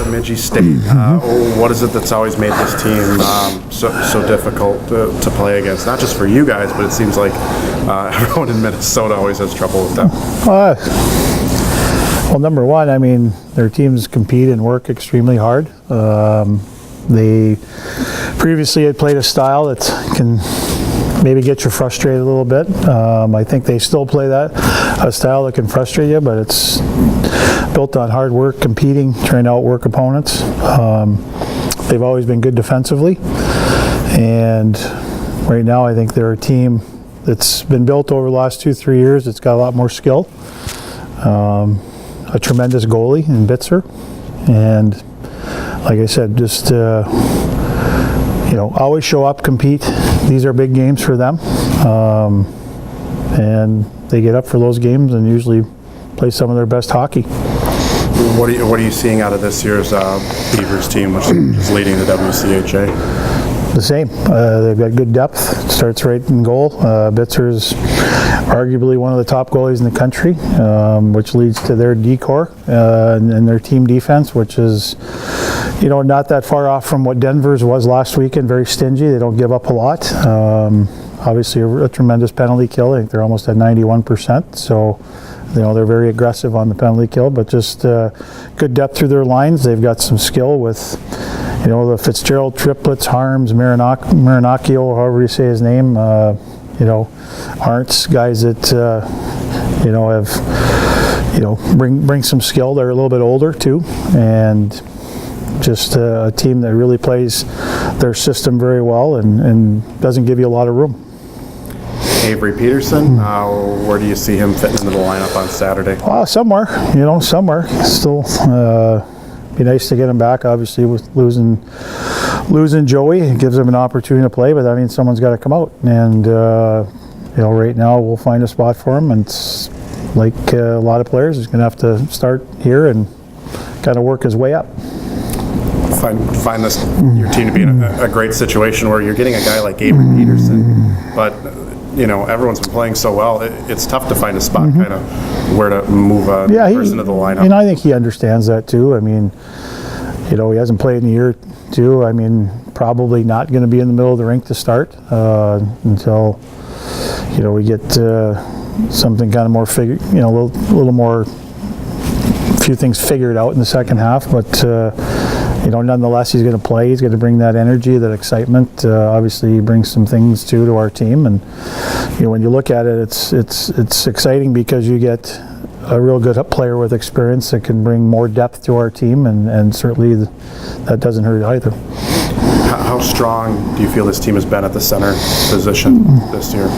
Bemidji State. What is it that's always made this team so difficult to play against? Not just for you guys, but it seems like everyone in Minnesota always has trouble with them. Well, number one, I mean, their teams compete and work extremely hard. They previously had played a style that can maybe get you frustrated a little bit. I think they still play a style that can frustrate you, but it's built on hard work, competing, trying to outwork opponents. They've always been good defensively, and right now I think they're a team that's been built over the last 2-3 years. It's got a lot more skill. A tremendous goalie in Bitzer, and like I said, just always show up, compete. These are big games for them, and they get up for those games and usually play some of their best hockey. What are you seeing out of this year's Beavers team, which is leading the WCHA? The same. They've got good depth. Starts right in goal. Bitzer's arguably one of the top goalies in the country, which leads to their D-core and their team defense, which is, not that far off from what Denver's was last weekend. Very stingy. They don't give up a lot. Obviously, a tremendous penalty kill. I think they're almost at 91%. So, they're very aggressive on the penalty kill, but just good depth through their lines. They've got some skill with, the Fitzgerald triplets, Harms, Marinaccio, however you say his name, Arntz, guys that, have, bring some skill. They're a little bit older too, and just a team that really plays their system very well and doesn't give you a lot of room. Avery Peterson, where do you see him fitting into the lineup on Saturday? Somewhere. Still, be nice to get him back. Obviously, with losing Joey, it gives him an opportunity to play, but that means someone's got to come out. And right now we'll find a spot for him. And it's like a lot of players, he's going to have to start here and kind of work his way up. Find this your team to be in a great situation where you're getting a guy like Avery Peterson, but everyone's been playing so well. It's tough to find a spot, kind of where to move a person to the lineup. I think he understands that too. I mean, he hasn't played in a year or two. I mean, probably not going to be in the middle of the rink to start until we get something kind of more figured, a little more, a few things figured out in the second half, but. Nonetheless, he's going to play. He's going to bring that energy, that excitement. Obviously, he brings some things to our team. And when you look at it, it's exciting because you get a real good player with experience that can bring more depth to our team, and certainly that doesn't hurt either. How strong do you feel this team has been at the center position this year?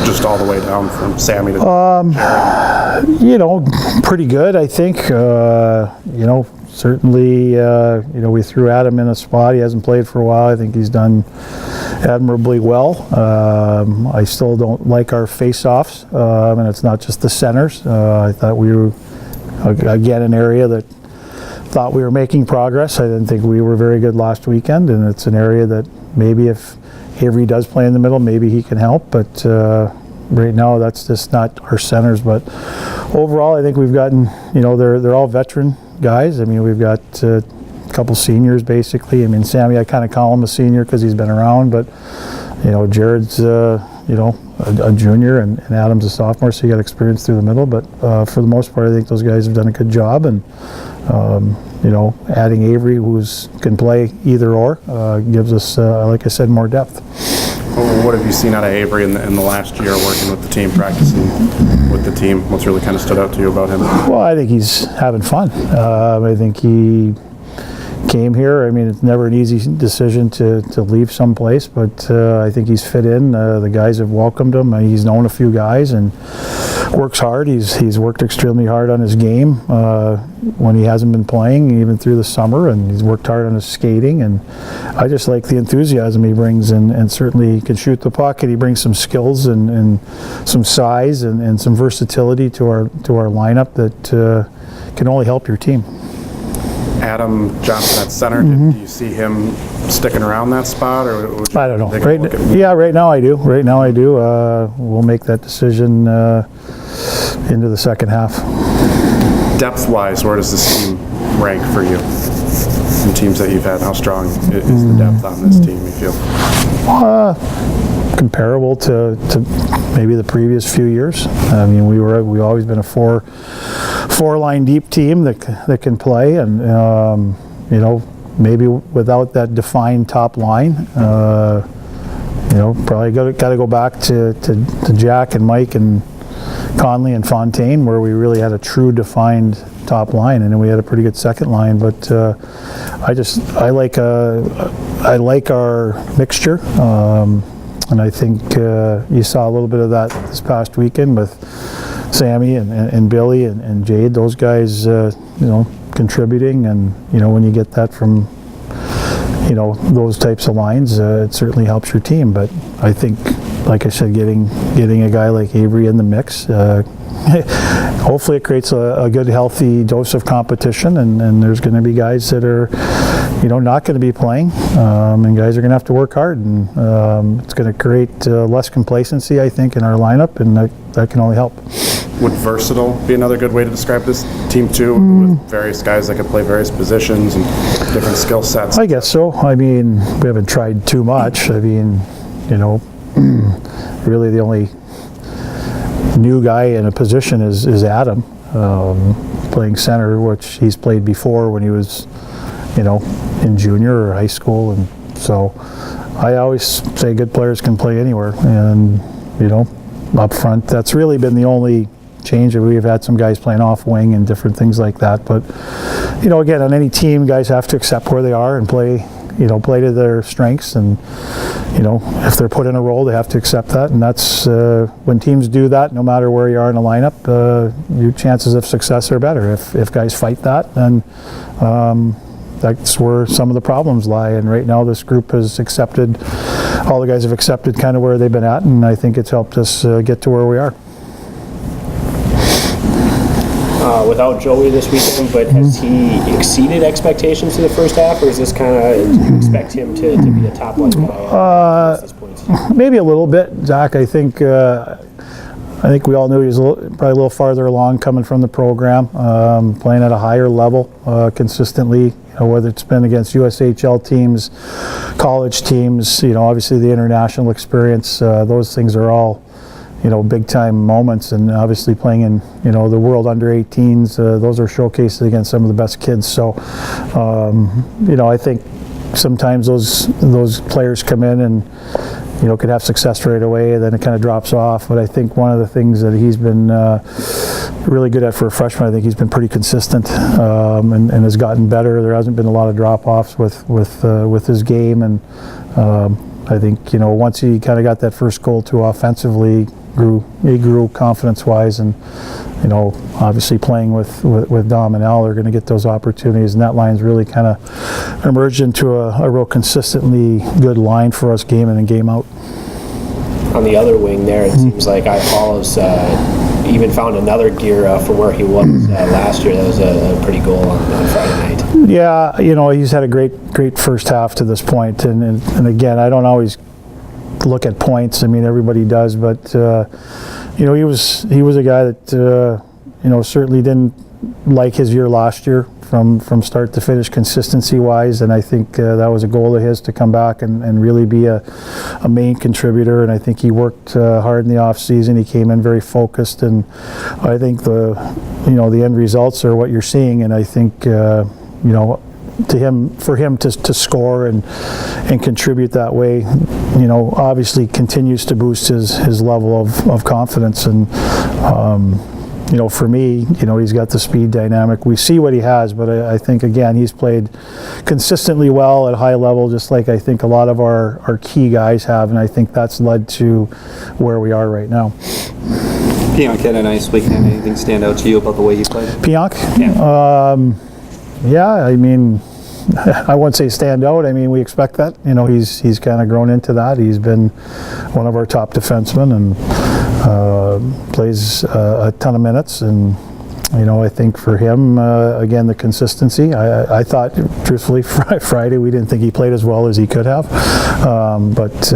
Just all the way down from Sammy to Jared? Pretty good, I think. Certainly, we threw Adam in a spot. He hasn't played for a while. I think he's done admirably well. I still don't like our face-offs, and it's not just the centers. I thought we were, again, an area that thought we were making progress. I didn't think we were very good last weekend, and it's an area that maybe if Avery does play in the middle, maybe he can help, but right now that's just not our centers. But overall, I think we've gotten, they're all veteran guys. I mean, we've got a couple seniors basically. I mean, Sammy, I kind of call him a senior because he's been around, but Jared's a junior and Adam's a sophomore, so you got experience through the middle. But for the most part, I think those guys have done a good job, and adding Avery, who can play either or, gives us, like I said, more depth. What have you seen out of Avery in the last year working with the team, practicing with the team? What's really kind of stood out to you about him? Well, I think he's having fun. I think he came here. I mean, it's never an easy decision to leave someplace, but I think he's fit in. The guys have welcomed him. He's known a few guys and works hard. He's worked extremely hard on his game when he hasn't been playing, even through the summer, and he's worked hard on his skating. And I just like the enthusiasm he brings, and certainly he can shoot the puck, and he brings some skills and some size and some versatility to our lineup that can only help your team. Adam Johnson at center, do you see him sticking around that spot, or would you I don't know. Right now I do. We'll make that decision into the second half. Depth-wise, where does this team rank for you? from teams that you've had? How strong is the depth on this team, you feel? Comparable to maybe the previous few years. I mean, we've always been a four line deep team that can play, and you know, maybe without that defined top line, you know, probably got to go back to Jack and Mike and Conley and Fontaine, where we really had a true defined top line, and then we had a pretty good second line. But I like our mixture, and I think you saw a little bit of that this past weekend with Sammy and Billy and Jade. Those guys, you know, contributing, and you know, when you get that from, you know, those types of lines, it certainly helps your team. But I think, like I said, getting a guy like Avery in the mix, hopefully it creates a good, healthy dose of competition, and there's going to be guys that are, you know, not going to be playing, and guys are going to have to work hard, and it's going to create less complacency, I think, in our lineup, and that can only help. Would versatile be another good way to describe this team too, with various guys that can play various positions and different skill sets? I guess so. I mean, we haven't tried too much. I mean, you know, really the only new guy in a position is Adam, playing center, which he's played before when he was, you know, in junior or high school. And so I always say good players can play anywhere, and you know, up front, that's really been the only change. We've had some guys playing off wing and different things like that, but you know, again, on any team, guys have to accept where they are and play, you know, play to their strengths, and you know, if they're put in a role, they have to accept that, and that's when teams do that, no matter where you are in a lineup, your chances of success are better. If guys fight that, then that's where some of the problems lie. And right now, this group has accepted, all the guys have accepted kind of where they've been at, and I think it's helped us get to where we are. Without Joey this weekend, but has he exceeded expectations for the first half, or is this kind of, do you expect him to be a top line guy at this point? Maybe a little bit, Zach. I think we all knew he was probably a little farther along coming from the program, playing at a higher level consistently. You know, whether it's been against USHL teams, college teams, you know, obviously the international experience, those things are all, you know, big time moments, and obviously playing in, you know, the World Under 18s, those are showcases against some of the best kids. So, you know, I think sometimes those players come in and, you know, could have success right away, and then it kind of drops off. But I think one of the things that he's been really good at for a freshman, I think he's been pretty consistent, and has gotten better. There hasn't been a lot of drop-offs with his game, and I think, you know, once he kind of got that first goal too offensively, he grew confidence-wise, and you know, obviously playing with Dom and Al, they're going to get those opportunities, and that line's really kind of emerged into a real consistently good line for us game in and game out. On the other wing there, it seems like Paul has even found another gear from where he was last year. That was a pretty goal on Friday night. Yeah, you know, he's had a great first half to this point, and again, I don't always look at points. I mean, everybody does, but you know, he was a guy that you know, certainly didn't like his year last year from start to finish consistency wise, and I think that was a goal of his to come back and really be a main contributor. And I think he worked hard in the off season. He came in very focused, and I think the end results are what you're seeing. And I think you know, for him to score and contribute that way, you know, obviously continues to boost his level of confidence. And you know, for me, you know, he's got the speed dynamic. We see what he has, but I think, again, he's played consistently well at a high level, just like I think a lot of our key guys have, and I think that's led to where we are right now. Pionk had a nice weekend. Anything stand out to you about the way he played? Pionk? Yeah. Yeah, I mean, I wouldn't say stand out. I mean, we expect that. You know, he's kind of grown into that. He's been one of our top defensemen, and plays a ton of minutes, and I think for him, again, the consistency. I thought, truthfully, Friday we didn't think he played as well as he could have. But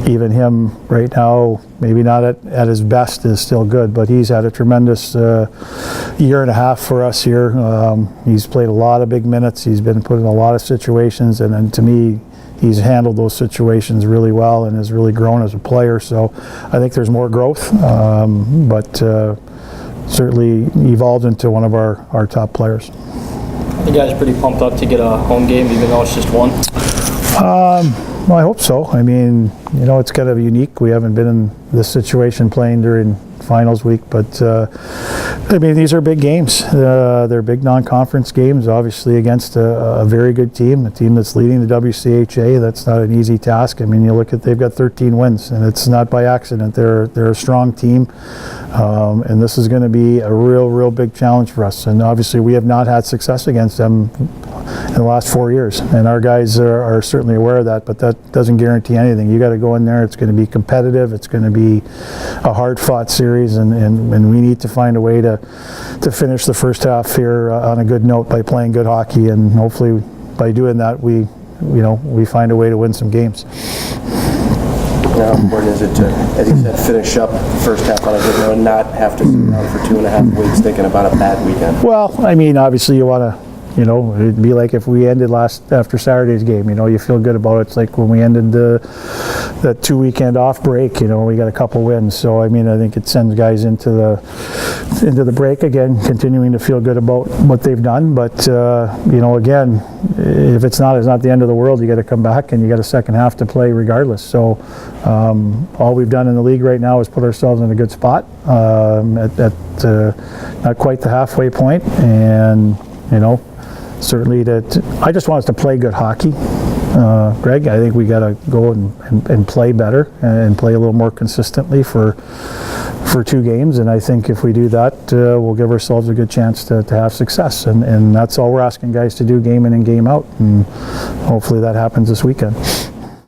even him right now, maybe not at his best, is still good. But he's had a tremendous year and a half for us here. He's played a lot of big minutes. He's been put in a lot of situations, and to me, he's handled those situations really well and has really grown as a player. So I think there's more growth, but certainly evolved into one of our top players. The guys pretty pumped up to get a home game, even though it's just one. Well, I hope so. I mean, it's kind of unique. We haven't been in this situation playing during finals week, but I mean, these are big games. They're big non-conference games, obviously against a very good team, a team that's leading the WCHA. That's not an easy task. I mean, you look at, they've got 13 wins, and it's not by accident. They're a strong team, and this is going to be a real big challenge for us. And obviously, we have not had success against them in the last 4 years, and our guys are certainly aware of that, but that doesn't guarantee anything. You got to go in there. It's going to be competitive. It's going to be a hard-fought series, and we need to find a way to finish the first half here on a good note by playing good hockey, and hopefully by doing that we find a way to win some games. How important is it to, as you said, finish up the first half on a good note and not have to sit down for 2.5 weeks thinking about a bad weekend? Well, I mean, obviously you want to, it'd be like if we ended after Saturday's game, you feel good about it. It's like when we ended that 2-weekend off break, we got a couple wins. So, I mean, I think it sends guys into the break again, continuing to feel good about what they've done. But, again, if it's not the end of the world. You got to come back and you got a second half to play regardless. So, all we've done in the league right now is put ourselves in a good spot at not quite the halfway point, and, certainly I just want us to play good hockey, Greg. I think we got to go and play better and play a little more consistently for 2 games. And I think if we do that, we'll give ourselves a good chance to have success. And that's all we're asking guys to do, game in and game out. And hopefully that happens this weekend.